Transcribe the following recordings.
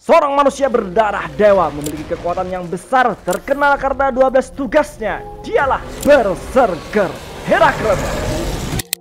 Seorang manusia berdarah dewa memiliki kekuatan yang besar, terkenal karena 12 tugasnya. Dialah Berserker Herakles.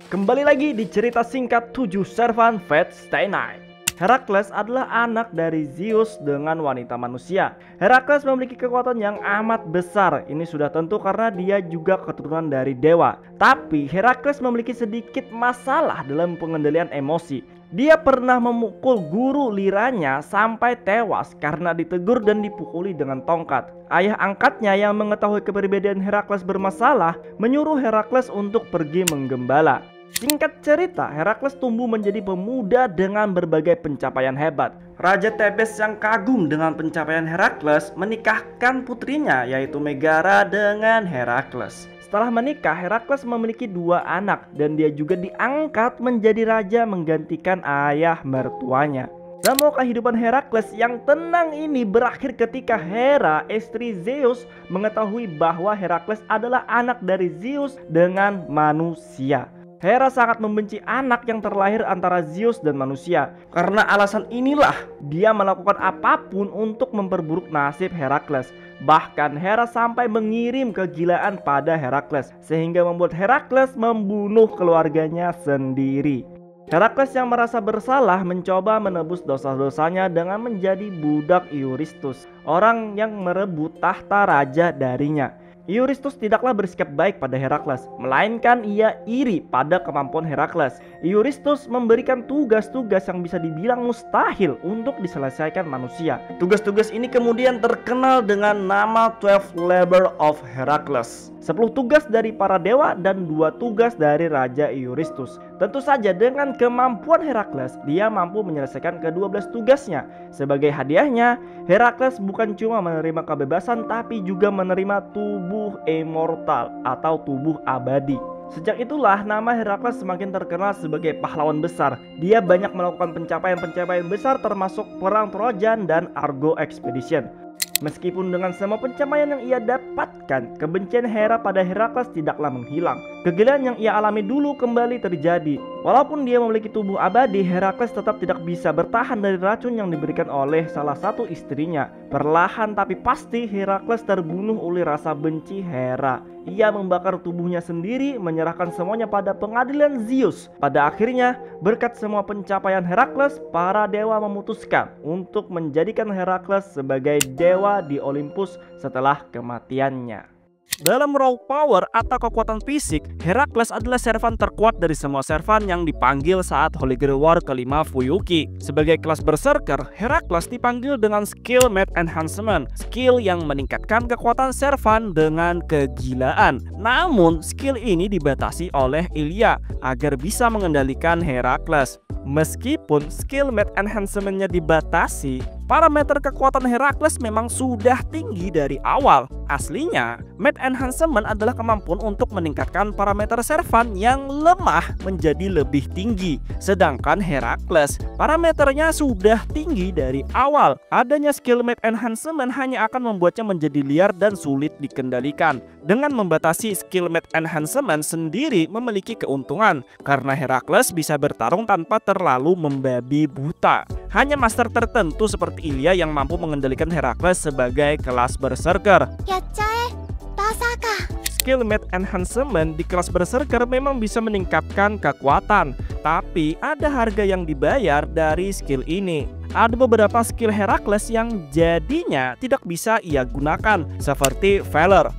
Kembali lagi di cerita singkat 7 Servant Fate Stay Night. Herakles adalah anak dari Zeus dengan wanita manusia. Herakles memiliki kekuatan yang amat besar. Ini sudah tentu karena dia juga keturunan dari dewa. Tapi Herakles memiliki sedikit masalah dalam pengendalian emosi. Dia pernah memukul guru liranya sampai tewas karena ditegur dan dipukuli dengan tongkat. Ayah angkatnya yang mengetahui kepribadian Herakles bermasalah menyuruh Herakles untuk pergi menggembala. Singkat cerita, Herakles tumbuh menjadi pemuda dengan berbagai pencapaian hebat. Raja Thebes yang kagum dengan pencapaian Herakles menikahkan putrinya yaitu Megara dengan Herakles. Setelah menikah, Herakles memiliki 2 anak dan dia juga diangkat menjadi raja menggantikan ayah mertuanya. Namun kehidupan Herakles yang tenang ini berakhir ketika Hera, istri Zeus, mengetahui bahwa Herakles adalah anak dari Zeus dengan manusia. Hera sangat membenci anak yang terlahir antara Zeus dan manusia. Karena alasan inilah dia melakukan apapun untuk memperburuk nasib Herakles. Bahkan Hera sampai mengirim kegilaan pada Herakles, sehingga membuat Herakles membunuh keluarganya sendiri. Herakles yang merasa bersalah mencoba menebus dosa-dosanya dengan menjadi budak Eurystheus, orang yang merebut tahta raja darinya. Eurystheus tidaklah bersikap baik pada Herakles, melainkan ia iri pada kemampuan Herakles. Eurystheus memberikan tugas-tugas yang bisa dibilang mustahil untuk diselesaikan manusia. Tugas-tugas ini kemudian terkenal dengan nama 12 Labor of Herakles. 10 tugas dari para dewa dan 2 tugas dari Raja Eurystheus. Tentu saja dengan kemampuan Herakles, dia mampu menyelesaikan ke-12 tugasnya. Sebagai hadiahnya, Herakles bukan cuma menerima kebebasan tapi juga menerima tubuh immortal atau tubuh abadi. Sejak itulah nama Herakles semakin terkenal sebagai pahlawan besar. Dia banyak melakukan pencapaian-pencapaian besar termasuk perang Trojan dan Argo Expedition. Meskipun dengan semua pencapaian yang ia dapatkan, kebencian Hera pada Herakles tidaklah menghilang. Kegilaan yang ia alami dulu kembali terjadi. Walaupun dia memiliki tubuh abadi, Herakles tetap tidak bisa bertahan dari racun yang diberikan oleh salah satu istrinya. Perlahan tapi pasti Herakles terbunuh oleh rasa benci Hera. Ia membakar tubuhnya sendiri, menyerahkan semuanya pada pengadilan Zeus. Pada akhirnya, berkat semua pencapaian Herakles, para dewa memutuskan untuk menjadikan Herakles sebagai dewa di Olympus setelah kematiannya. Dalam raw power atau kekuatan fisik, Herakles adalah servan terkuat dari semua servan yang dipanggil saat Holy Grail War kelima Fuyuki. Sebagai kelas Berserker, Herakles dipanggil dengan skill Mad Enhancement, skill yang meningkatkan kekuatan servan dengan kegilaan. Namun, skill ini dibatasi oleh Ilya agar bisa mengendalikan Herakles. Meskipun skill Mad Enhancement-nya dibatasi, parameter kekuatan Herakles memang sudah tinggi dari awal. Aslinya, Mad Enhancement adalah kemampuan untuk meningkatkan parameter servan yang lemah menjadi lebih tinggi. Sedangkan Herakles, parameternya sudah tinggi dari awal. Adanya skill Mad Enhancement hanya akan membuatnya menjadi liar dan sulit dikendalikan. Dengan membatasi skill Mad Enhancement sendiri memiliki keuntungan, karena Herakles bisa bertarung tanpa terlalu membabi buta. Hanya master tertentu seperti Ilya yang mampu mengendalikan Herakles sebagai kelas Berserker. Skill Mad Enhancement di kelas Berserker memang bisa meningkatkan kekuatan, tapi ada harga yang dibayar dari skill ini. Ada beberapa skill Herakles yang jadinya tidak bisa ia gunakan, seperti Valor.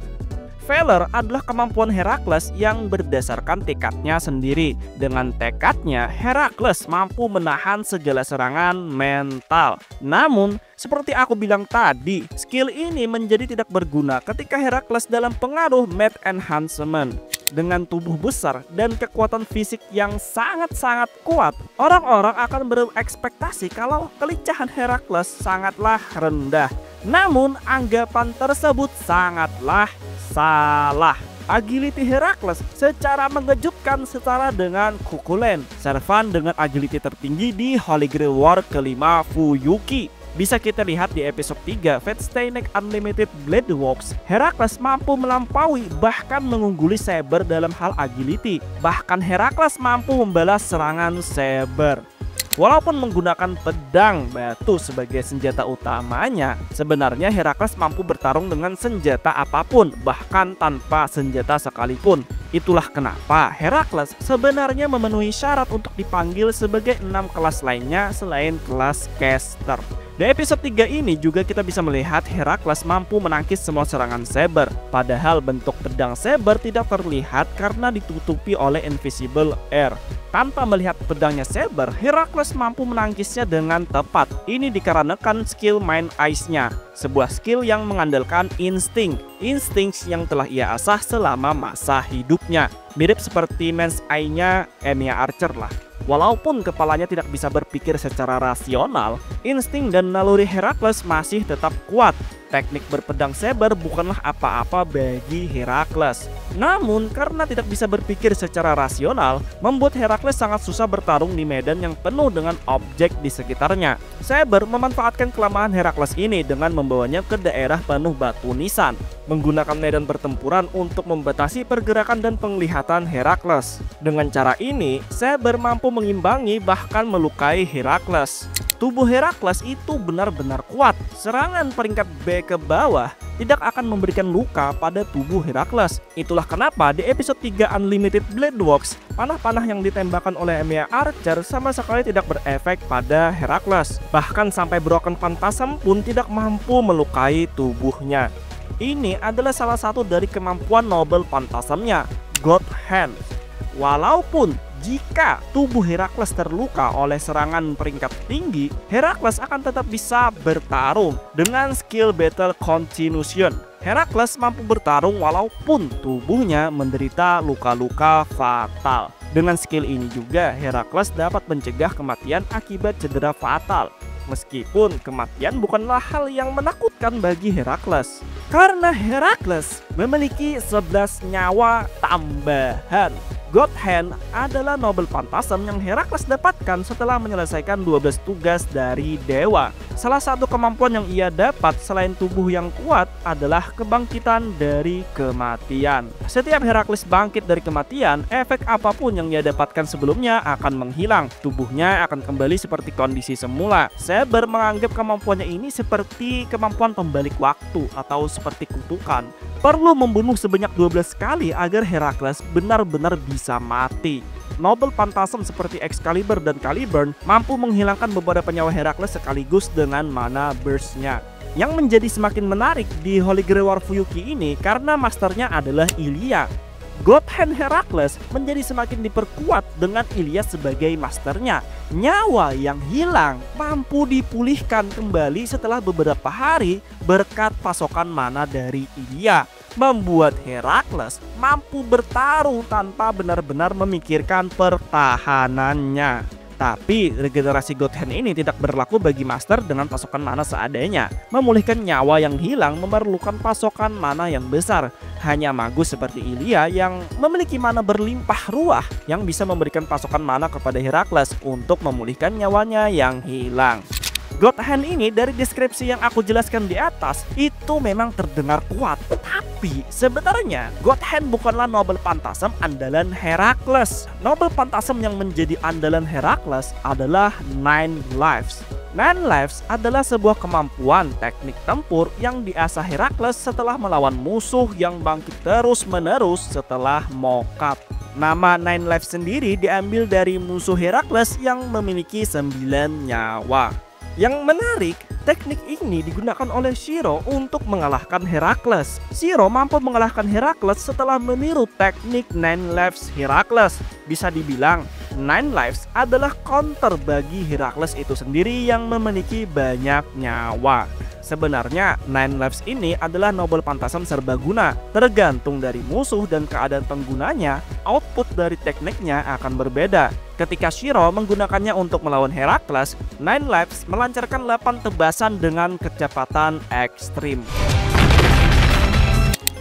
Valor adalah kemampuan Herakles yang berdasarkan tekadnya sendiri. Dengan tekadnya, Herakles mampu menahan segala serangan mental. Namun, seperti aku bilang tadi, skill ini menjadi tidak berguna ketika Herakles dalam pengaruh Mad Enhancement. Dengan tubuh besar dan kekuatan fisik yang sangat-sangat kuat, orang-orang akan berekspektasi kalau kelincahan Herakles sangatlah rendah. Namun, anggapan tersebut sangatlah salah. Agility Herakles secara mengejutkan setara dengan Kukulen, servan dengan agility tertinggi di Holy Grail War kelima Fuyuki. Bisa kita lihat di episode 3 Fate Stay Night Unlimited Blade Works. Herakles mampu melampaui bahkan mengungguli Saber dalam hal agility. Bahkan Herakles mampu membalas serangan Saber. Walaupun menggunakan pedang batu sebagai senjata utamanya, sebenarnya Herakles mampu bertarung dengan senjata apapun, bahkan tanpa senjata sekalipun. Itulah kenapa Herakles sebenarnya memenuhi syarat untuk dipanggil sebagai 6 kelas lainnya selain kelas caster. Di episode 3 ini juga kita bisa melihat Herakles mampu menangkis semua serangan saber. Padahal bentuk pedang saber tidak terlihat karena ditutupi oleh invisible air. Tanpa melihat pedangnya saber, Herakles mampu menangkisnya dengan tepat. Ini dikarenakan skill Mind Eyes-nya, sebuah skill yang mengandalkan insting yang telah ia asah selama masa hidupnya. Mirip seperti Mind's Eye-nya Emilia Archer lah. Walaupun kepalanya tidak bisa berpikir secara rasional, insting dan naluri Herakles masih tetap kuat. Teknik berpedang saber bukanlah apa-apa bagi Herakles. Namun karena tidak bisa berpikir secara rasional, membuat Herakles sangat susah bertarung di medan yang penuh dengan objek di sekitarnya. Saber memanfaatkan kelemahan Herakles ini dengan membawanya ke daerah penuh batu nisan, menggunakan medan pertempuran untuk membatasi pergerakan dan penglihatan Herakles. Dengan cara ini, Saber mampu mengimbangi bahkan melukai Herakles. Tubuh Herakles itu benar-benar kuat. Serangan peringkat B ke bawah tidak akan memberikan luka pada tubuh Herakles. Itulah kenapa di episode 3 Unlimited Blade Works, panah-panah yang ditembakkan oleh Emilia Archer sama sekali tidak berefek pada Herakles. Bahkan sampai Broken Phantasm pun tidak mampu melukai tubuhnya. Ini adalah salah satu dari kemampuan Noble Phantasm-nya, God Hand. Walaupun jika tubuh Herakles terluka oleh serangan peringkat tinggi, Herakles akan tetap bisa bertarung dengan skill Battle Continuation. Herakles mampu bertarung walaupun tubuhnya menderita luka-luka fatal. Dengan skill ini juga Herakles dapat mencegah kematian akibat cedera fatal. Meskipun kematian bukanlah hal yang menakutkan bagi Herakles, karena Herakles memiliki 11 nyawa tambahan. God Hand adalah Noble Phantasm yang Herakles dapatkan setelah menyelesaikan 12 tugas dari dewa. Salah satu kemampuan yang ia dapat selain tubuh yang kuat adalah kebangkitan dari kematian. Setiap Herakles bangkit dari kematian, efek apapun yang ia dapatkan sebelumnya akan menghilang. Tubuhnya akan kembali seperti kondisi semula. Saber menganggap kemampuannya ini seperti kemampuan pembalik waktu atau seperti kutukan. Perlu membunuh sebanyak 12 kali agar Herakles benar-benar bisa mati. Noble Phantasm seperti Excalibur dan Caliburn mampu menghilangkan beberapa nyawa Herakles sekaligus dengan mana burst-nya. Yang menjadi semakin menarik di Holy Grail War Fuyuki ini karena masternya adalah Ilia. God Hand Herakles menjadi semakin diperkuat dengan Ilia sebagai masternya. Nyawa yang hilang mampu dipulihkan kembali setelah beberapa hari berkat pasokan mana dari Ilia, membuat Herakles mampu bertarung tanpa benar-benar memikirkan pertahanannya. Tapi regenerasi God Hand ini tidak berlaku bagi master dengan pasokan mana seadanya. Memulihkan nyawa yang hilang memerlukan pasokan mana yang besar. Hanya magus seperti Ilia yang memiliki mana berlimpah ruah yang bisa memberikan pasokan mana kepada Herakles untuk memulihkan nyawanya yang hilang. God Hand ini dari deskripsi yang aku jelaskan di atas itu memang terdengar kuat. Tapi sebenarnya God Hand bukanlah Noble Phantasm andalan Herakles. Noble Phantasm yang menjadi andalan Herakles adalah Nine Lives. Nine Lives adalah sebuah kemampuan teknik tempur yang diasah Herakles setelah melawan musuh yang bangkit terus-menerus setelah mokat. Nama Nine Lives sendiri diambil dari musuh Herakles yang memiliki 9 nyawa. Yang menarik, teknik ini digunakan oleh Shiro untuk mengalahkan Herakles. Shiro mampu mengalahkan Herakles setelah meniru teknik Nine Lives Herakles. Bisa dibilang, Nine Lives adalah counter bagi Herakles itu sendiri yang memiliki banyak nyawa. Sebenarnya Nine Lives ini adalah Noble Phantasm serbaguna. Tergantung dari musuh dan keadaan penggunanya, output dari tekniknya akan berbeda. Ketika Shiro menggunakannya untuk melawan Herakles, Nine Lives melancarkan 8 tebasan dengan kecepatan ekstrim.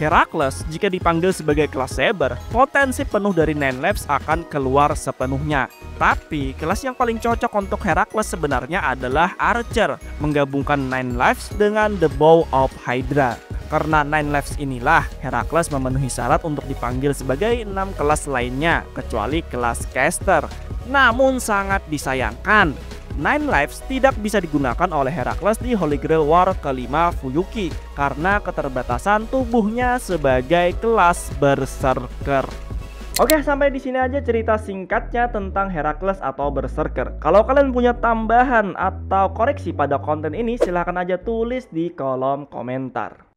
Herakles jika dipanggil sebagai kelas Saber, potensi penuh dari Nine Lives akan keluar sepenuhnya. Tapi kelas yang paling cocok untuk Herakles sebenarnya adalah Archer, menggabungkan Nine Lives dengan The Bow of Hydra. Karena 9 Lives inilah Herakles memenuhi syarat untuk dipanggil sebagai 6 kelas lainnya kecuali kelas caster. Namun sangat disayangkan, 9 Lives tidak bisa digunakan oleh Herakles di Holy Grail War kelima Fuyuki karena keterbatasan tubuhnya sebagai kelas Berserker. Oke, sampai di sini aja cerita singkatnya tentang Herakles atau Berserker. Kalau kalian punya tambahan atau koreksi pada konten ini, silahkan aja tulis di kolom komentar.